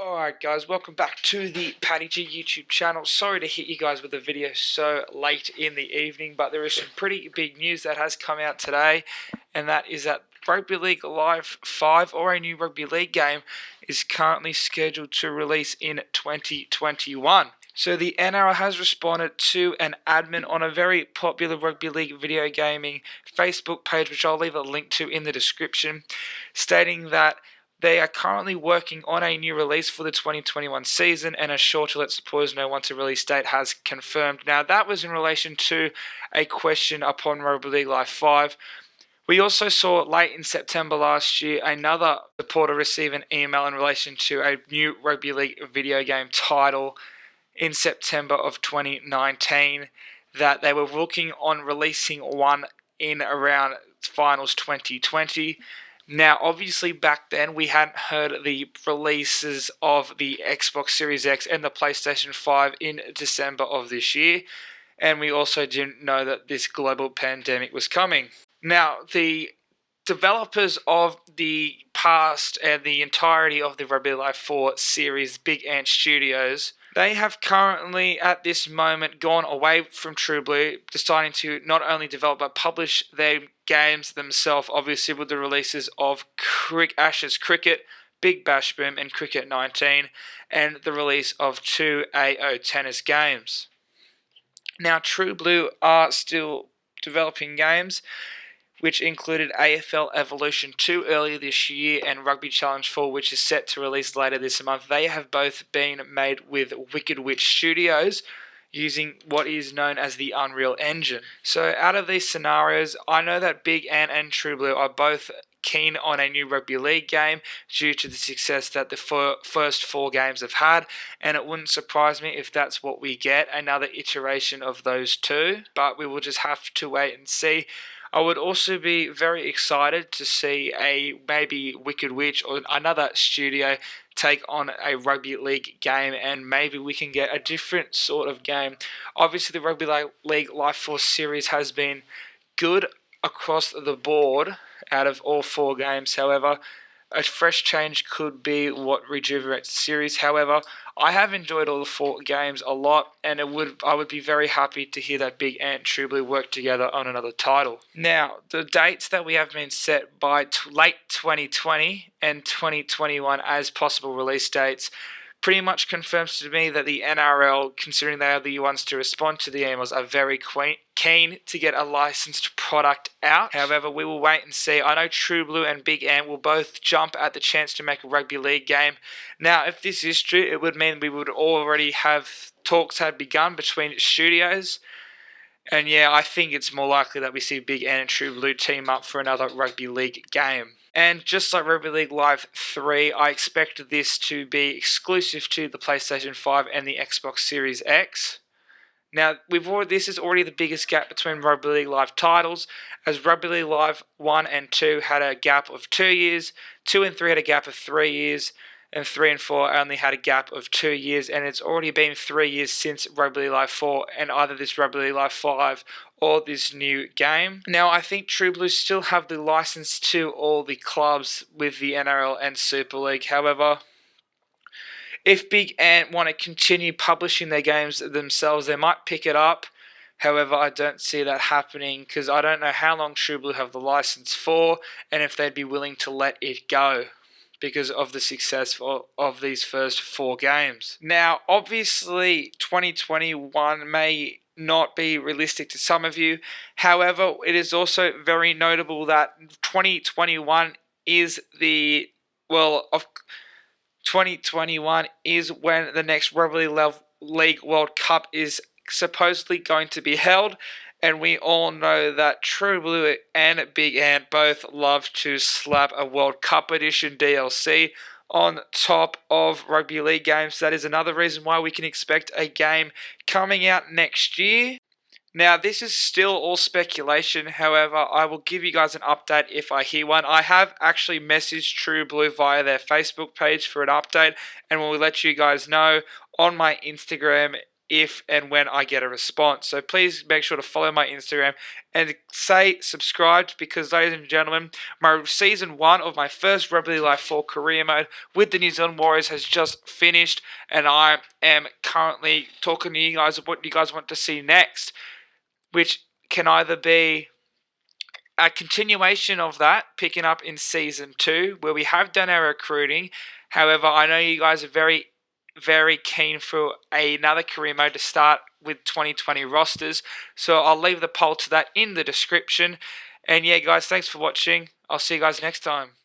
Alright guys, welcome back to the Paddy G YouTube channel. Sorry to hit you guys with a video so late in the evening, but there is some pretty big news that has come out today, and that is that Rugby League Live 5, or a new Rugby League game, is currently scheduled to release in 2021. So the NRL has responded to an admin on a very popular Rugby League video gaming Facebook page, which I'll leave a link to in the description, stating that they are currently working on a new release for the 2021 season and are sure to let supporters know once a release date has confirmed. Now, that was in relation to a question upon Rugby League Live 5. We also saw late in September last year another supporter receive an email in relation to a new Rugby League video game title in September of 2019 that they were working on releasing one in around finals 2020. Now, obviously, back then, we hadn't heard the releases of the Xbox Series X and the PlayStation 5 in December of this year, and we also didn't know that this global pandemic was coming. Now, the developers of the past and the entirety of the Rugby Live 4 series, Big Ant Studios, they have currently, at this moment, gone away from True Blue, deciding to not only develop but publish their games themselves, obviously with the releases of Ashes Cricket, Big Bash Boom, and Cricket 19, and the release of 2 AO tennis games. Now, True Blue are still developing games, which included AFL Evolution 2 earlier this year and Rugby Challenge 4, which is set to release later this month. They have both been made with Wicked Witch Studios, using what is known as the Unreal Engine. So out of these scenarios, I know that Big Ant and True Blue are both keen on a new Rugby League game due to the success that the first 4 games have had, and it wouldn't surprise me if that's what we get, another iteration of those two, but we will just have to wait and see. I would also be very excited to see a maybe Wicked Witch or another studio take on a Rugby League game, and maybe we can get a different sort of game. Obviously, the Rugby League Live 4 series has been good across the board out of all 4 games. However, a fresh change could be what rejuvenates the series. However, I have enjoyed all the 4 games a lot, and I would be very happy to hear that Big Ant True Blue work together on another title. Now, the dates that we have been set by late 2020 and 2021 as possible release dates pretty much confirms to me that the NRL, considering they are the ones to respond to the emails, are very keen to get a licensed product out. However, we will wait and see. I know True Blue and Big Ant will both jump at the chance to make a Rugby League game. Now, if this is true, it would mean we would already have talks had begun between studios. And yeah, I think it's more likely that we see Big Ant and True Blue team up for another Rugby League game. And just like Rugby League Live 3, I expect this to be exclusive to the PlayStation 5 and the Xbox Series X. Now, this is already the biggest gap between Rugby League Live titles, as Rugby League Live 1 and 2 had a gap of 2 years, 2 and 3 had a gap of 3 years, and 3 and 4 only had a gap of 2 years, and it's already been 3 years since Rugby League Live 4 and either this Rugby League Live 5 or this new game. Now, I think True Blue still have the license to all the clubs with the NRL and Super League. However, if Big Ant want to continue publishing their games themselves, they might pick it up. However, I don't see that happening because I don't know how long True Blue have the license for and if they'd be willing to let it go because of the success of these first 4 games. Now, obviously, 2021 may not be realistic to some of you. However, it is also very notable that 2021 is 2021 is when the next Rugby League World Cup is supposedly going to be held, and we all know that True Blue and Big Ant both love to slap a World Cup edition DLC on top of Rugby League games. That is another reason why we can expect a game coming out next year. Now, this is still all speculation. However, I will give you guys an update if I hear one. I have actually messaged True Blue via their Facebook page for an update, and we'll let you guys know on my Instagram if and when I get a response. So please make sure to follow my Instagram and say subscribed, because, ladies and gentlemen, my season 1 of my first Rugby League Live 4 career mode with the New Zealand Warriors has just finished, and I am currently talking to you guys of what you guys want to see next, which can either be a continuation of that, picking up in season 2, where we have done our recruiting. However, I know you guys are very, very keen for another career mode to start with 2020 rosters. So I'll leave the poll to that in the description. And yeah, guys, thanks for watching. I'll see you guys next time.